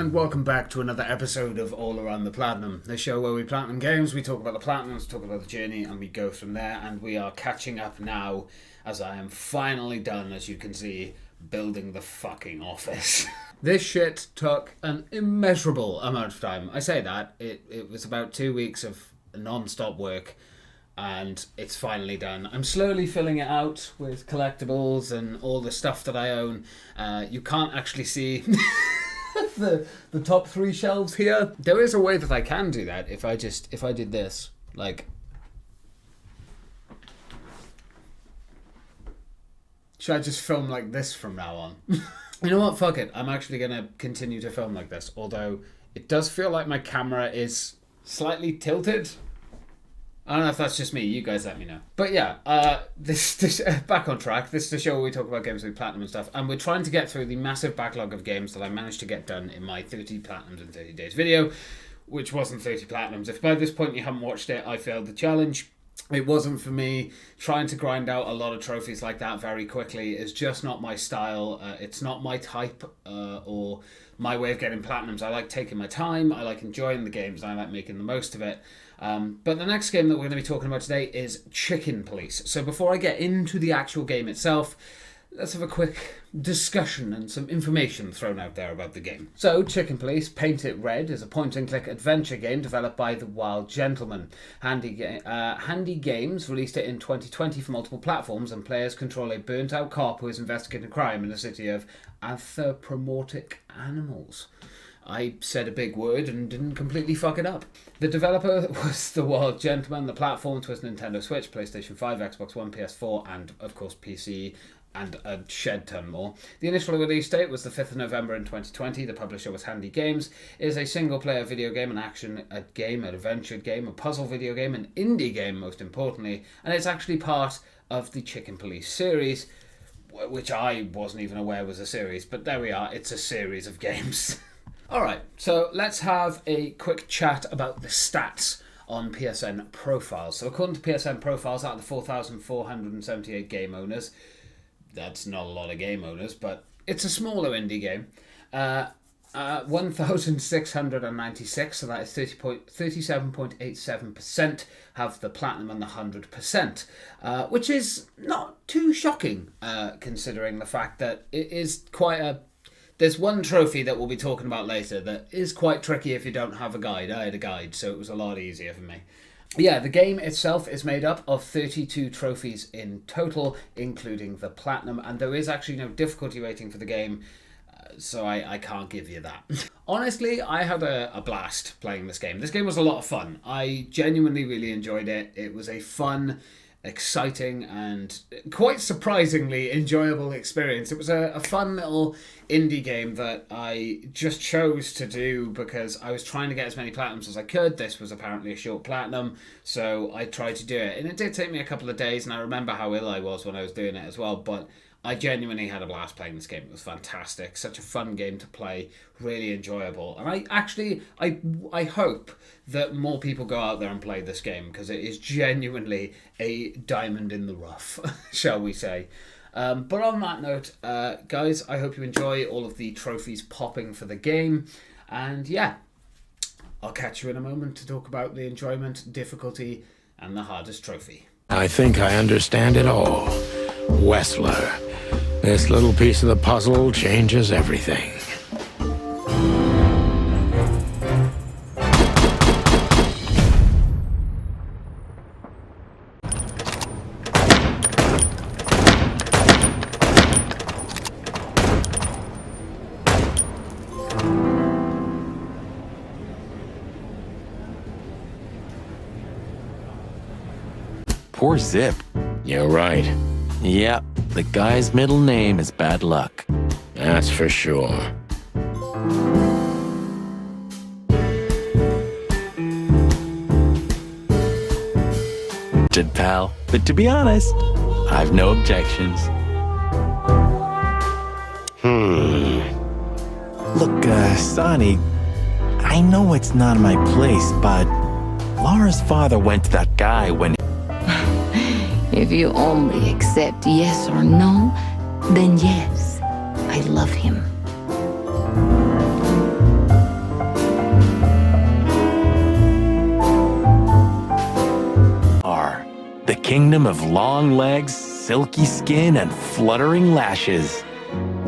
and welcome back to another episode of All Around the Platinum, the show where we platinum games, we talk about the platinums, talk about the journey, and we go from there. And we are catching up now, as I am finally done, as you can see, building the fucking office. This shit took an immeasurable amount of time. I say that, it was about 2 weeks of non-stop work, and it's finally done. I'm slowly filling it out with collectibles and all the stuff that I own. You can't actually see the top 3 shelves here. There is a way that I can do that if I did this, like, should I just film like this from now on? You know what, fuck it, I'm actually gonna continue to film like this, although it does feel like my camera is slightly tilted. I don't know if that's just me, you guys let me know. But yeah, this back on track. This is the show where we talk about games with platinum and stuff, and we're trying to get through the massive backlog of games that I managed to get done in my 30 platinums in 30 days video, which wasn't 30 platinums. If by this point you haven't watched it, I failed the challenge. It wasn't for me. Trying to grind out a lot of trophies like that very quickly is just not my style. It's not my type or my way of getting platinums. I like taking my time, I like enjoying the games, and I like making the most of it. But the next game that we're going to be talking about today is Chicken Police. So before I get into the actual game itself, let's have a quick discussion and some information thrown out there about the game. So, Chicken Police, Paint It Red, is a point-and-click adventure game developed by The Wild Gentleman. Handy Games released it in 2020 for multiple platforms, and players control a burnt-out cop who is investigating crime in a city of anthropomorphic animals. I said a big word and didn't completely fuck it up. The developer was The Wild Gentleman. The platforms was Nintendo Switch, PlayStation 5, Xbox One, PS4, and of course PC, and a shed ton more. The initial release date was the 5th of November in 2020. The publisher was Handy Games. It is a single-player video game, an action game, an adventure game, a puzzle video game, an indie game, most importantly, and it's actually part of the Chicken Police series, which I wasn't even aware was a series, but there we are, it's a series of games. Alright, so let's have a quick chat about the stats on PSN profiles. So according to PSN profiles, out of the 4,478 game owners, that's not a lot of game owners, but it's a smaller indie game. 1,696, so that is 37.87% have the platinum and the 100%, which is not too shocking, considering the fact that it is quite a... There's one trophy that we'll be talking about later that is quite tricky if you don't have a guide. I had a guide, so it was a lot easier for me. Yeah, the game itself is made up of 32 trophies in total, including the platinum, and there is actually no difficulty rating for the game, so I can't give you that. Honestly, I had a blast playing this game. This game was a lot of fun. I genuinely really enjoyed it. It was a fun, exciting, and quite surprisingly enjoyable experience. It was a fun little indie game that I just chose to do because I was trying to get as many platinums as I could. This was apparently a short platinum, so I tried to do it, and it did take me a couple of days, and I remember how ill I was when I was doing it as well, but I genuinely had a blast playing this game. It was fantastic, such a fun game to play, really enjoyable, and I hope that more people go out there and play this game, because it is genuinely a diamond in the rough, shall we say. But on that note, guys, I hope you enjoy all of the trophies popping for the game, and yeah, I'll catch you in a moment to talk about the enjoyment, difficulty, and the hardest trophy. I think I understand it all. Wessler. This little piece of the puzzle changes everything. Poor Zip. You're right. Yep, the guy's middle name is Bad Luck. That's for sure. Good pal, but to be honest, I've no objections. Look, Sonny, I know it's not my place, but Laura's father went to that guy when... If you only accept yes or no, then yes, I love him. kingdom of long legs, silky skin, and fluttering lashes.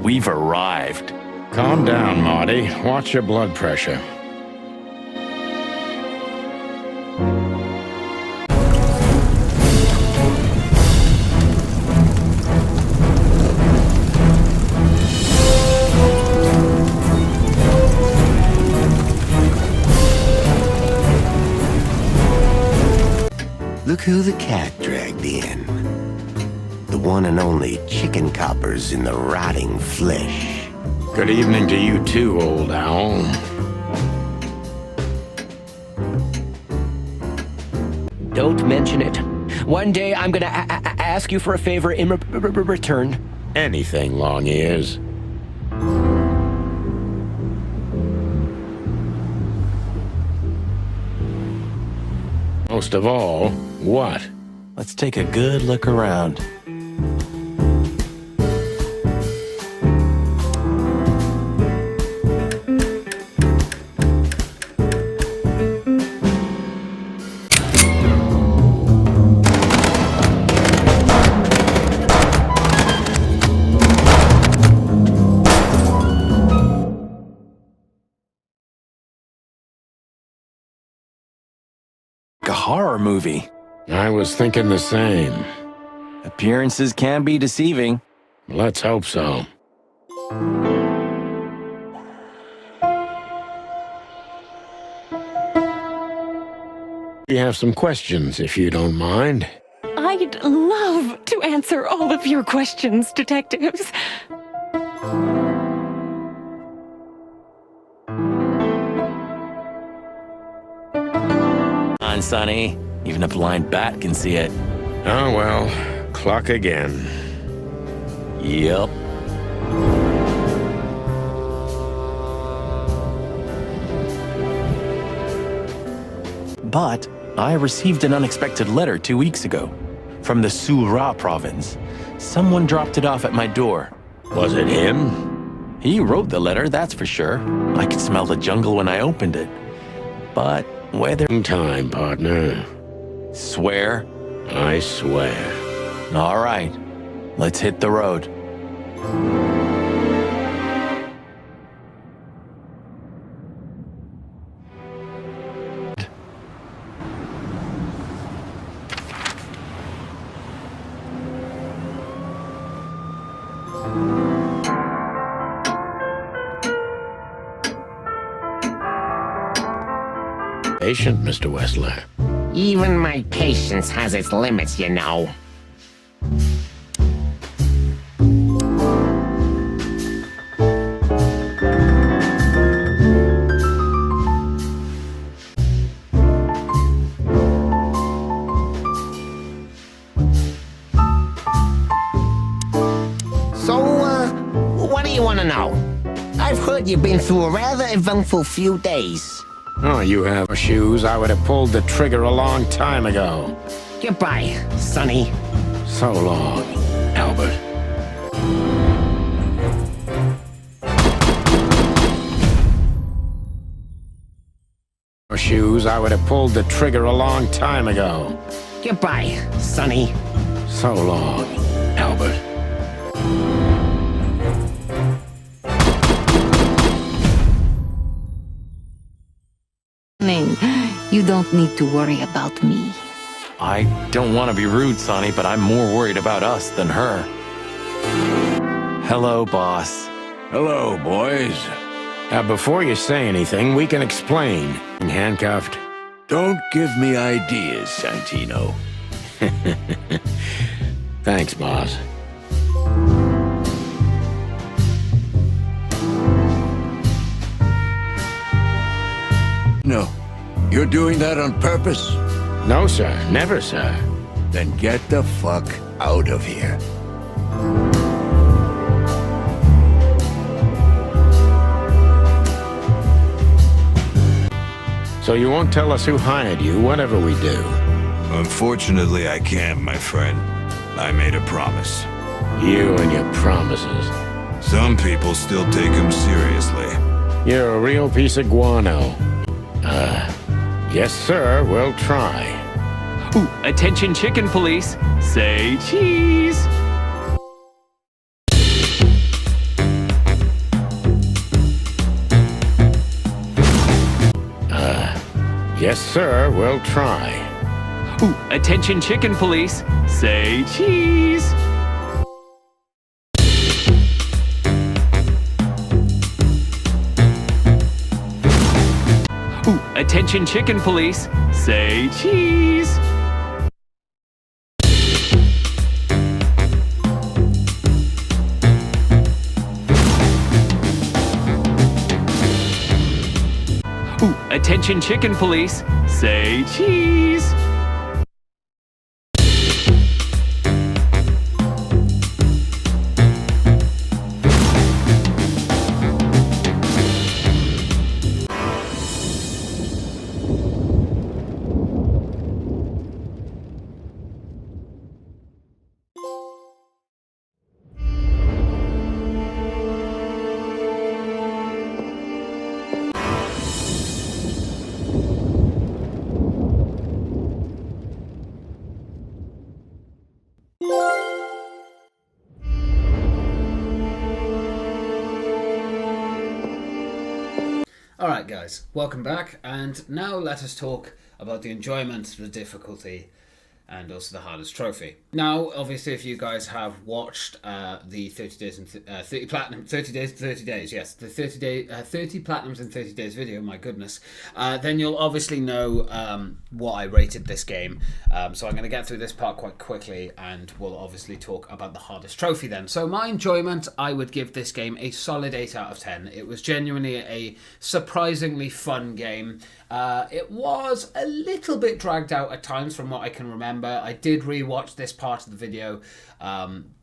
We've arrived. Calm down, Marty. Watch your blood pressure. Look who the cat dragged in. The one and only chicken coppers in the rotting flesh. Good evening to you too, old owl. Don't mention it. One day I'm gonna ask you for a favor in return. Anything, long ears. Most of all, what? Let's take a good look around. A horror movie. I was thinking the same. Appearances can be deceiving. Let's hope so. We have some questions, if you don't mind. I'd love to answer all of your questions, detectives. Come on, Sonny. Even a blind bat can see it. Oh well, clock again. Yep. But I received an unexpected letter 2 weeks ago from the Sura province. Someone dropped it off at my door. Was it him? He wrote the letter, that's for sure. I could smell the jungle when I opened it. But whether... Time, partner. Swear? I swear. All right. Let's hit the road. Patient, Mr. Wessler. Even my patience has its limits, you know. What do you want to know? I've heard you've been through a rather eventful few days. Oh, you have shoes. I would have pulled the trigger a long time ago. Goodbye, Sonny. So long, Albert. Shoes, I would have pulled the trigger a long time ago. Goodbye, Sonny. So long, Albert. You don't need to worry about me. I don't want to be rude, Sonny, but I'm more worried about us than her. Hello, boss. Hello, boys. Before you say anything, we can explain. Handcuffed. Don't give me ideas, Santino. Thanks, boss. No. You're doing that on purpose? No, sir. Never, sir. Then get the fuck out of here. So you won't tell us who hired you, whatever we do? Unfortunately, I can't, my friend. I made a promise. You and your promises. Some people still take them seriously. You're a real piece of guano. Yes, sir, we'll try. Ooh, attention chicken police, say cheese. Yes, sir, we'll try. Ooh, attention chicken police, say cheese. Ooh, attention chicken police, say cheese. Ooh, attention chicken police, say cheese. Alright guys, welcome back, and now let us talk about the enjoyment, the difficulty, and also the hardest trophy. Now, obviously, if you guys have watched the 30 days and 30 platinum, 30 days, 30 days, yes, the 30 platinums in 30 days video, my goodness, then you'll obviously know what I rated this game. So I'm going to get through this part quite quickly, and we'll obviously talk about the hardest trophy then. So my enjoyment, I would give this game a solid 8 out of 10. It was genuinely a surprisingly fun game. It was a little bit dragged out at times from what I can remember. I did rewatch this part of the video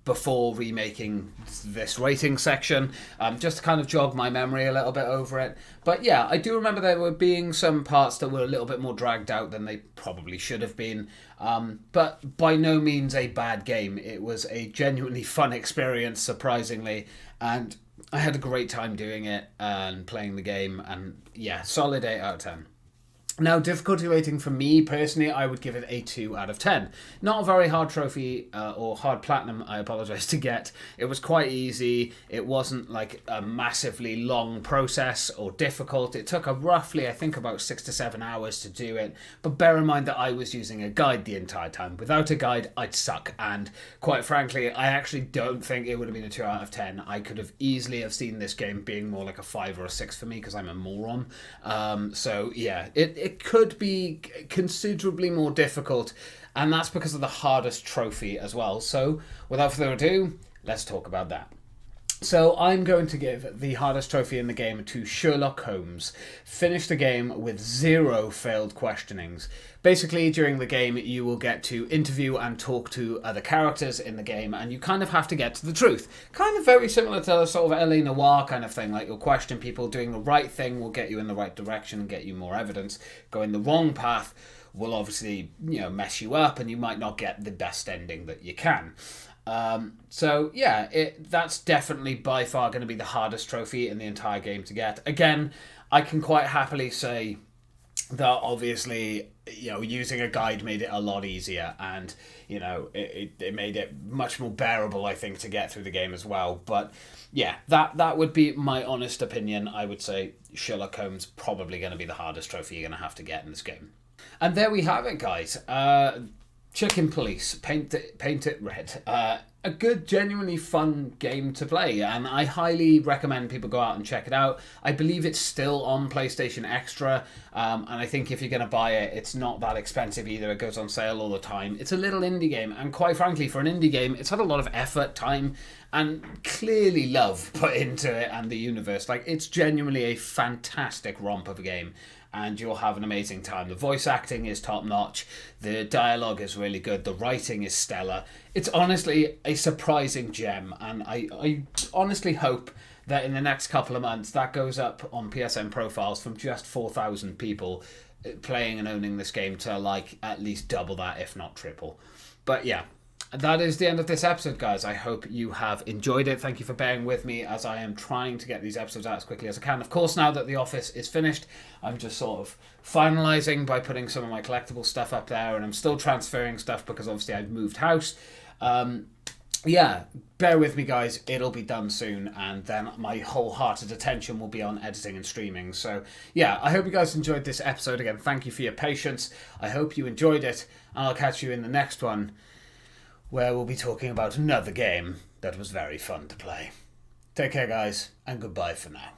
before remaking this rating section, just to kind of jog my memory a little bit over it. But yeah, I do remember there were being some parts that were a little bit more dragged out than they probably should have been. But by no means a bad game. It was a genuinely fun experience, surprisingly, and I had a great time doing it and playing the game, and yeah, solid 8 out of 10. Now, difficulty rating for me personally, I would give it a 2 out of 10. Not a very hard trophy or hard platinum, I apologise, to get. It was quite easy. It wasn't like a massively long process or difficult. It took roughly, I think, about 6 to 7 hours to do it. But bear in mind that I was using a guide the entire time. Without a guide, I'd suck. And quite frankly, I actually don't think it would have been a 2 out of 10. I could have easily have seen this game being more like a 5 or a 6 for me because I'm a moron. So yeah, it could be considerably more difficult, and that's because of the hardest trophy as well. So without further ado, let's talk about that. So I'm going to give the hardest trophy in the game to Sherlock Holmes. Finished the game with 0 failed questionings. Basically, during the game, you will get to interview and talk to other characters in the game, and you kind of have to get to the truth. Kind of very similar to sort of LA Noire kind of thing, like you'll question people. Doing the right thing will get you in the right direction and get you more evidence. Going the wrong path will obviously, mess you up, and you might not get the best ending that you can. So yeah, that's definitely by far going to be the hardest trophy in the entire game to get. Again, I can quite happily say that obviously, using a guide made it a lot easier, and it made it much more bearable, I think, to get through the game as well. But yeah, that would be my honest opinion. I would say Sherlock Holmes probably going to be the hardest trophy you're going to have to get in this game. And there we have it, guys. Chicken Police, paint it red. A good, genuinely fun game to play, and I highly recommend people go out and check it out. I believe it's still on PlayStation Extra, and I think if you're going to buy it, it's not that expensive either. It goes on sale all the time. It's a little indie game, and quite frankly, for an indie game, it's had a lot of effort, time, and clearly love put into it and the universe. Like, it's genuinely a fantastic romp of a game, and you'll have an amazing time. The voice acting is top notch, the dialogue is really good, the writing is stellar. It's honestly a surprising gem, and I honestly hope that in the next couple of months that goes up on PSN profiles from just 4,000 people playing and owning this game to like at least double that, if not triple. But yeah, that is the end of this episode, guys. I hope you have enjoyed it. Thank you for bearing with me as I am trying to get these episodes out as quickly as I can. Of course, now that The Office is finished, I'm just sort of finalising by putting some of my collectible stuff up there, and I'm still transferring stuff because obviously I've moved house. Yeah, bear with me, guys. It'll be done soon, and then my wholehearted attention will be on editing and streaming. So, yeah, I hope you guys enjoyed this episode. Again, thank you for your patience. I hope you enjoyed it, and I'll catch you in the next one, where we'll be talking about another game that was very fun to play. Take care, guys, and goodbye for now.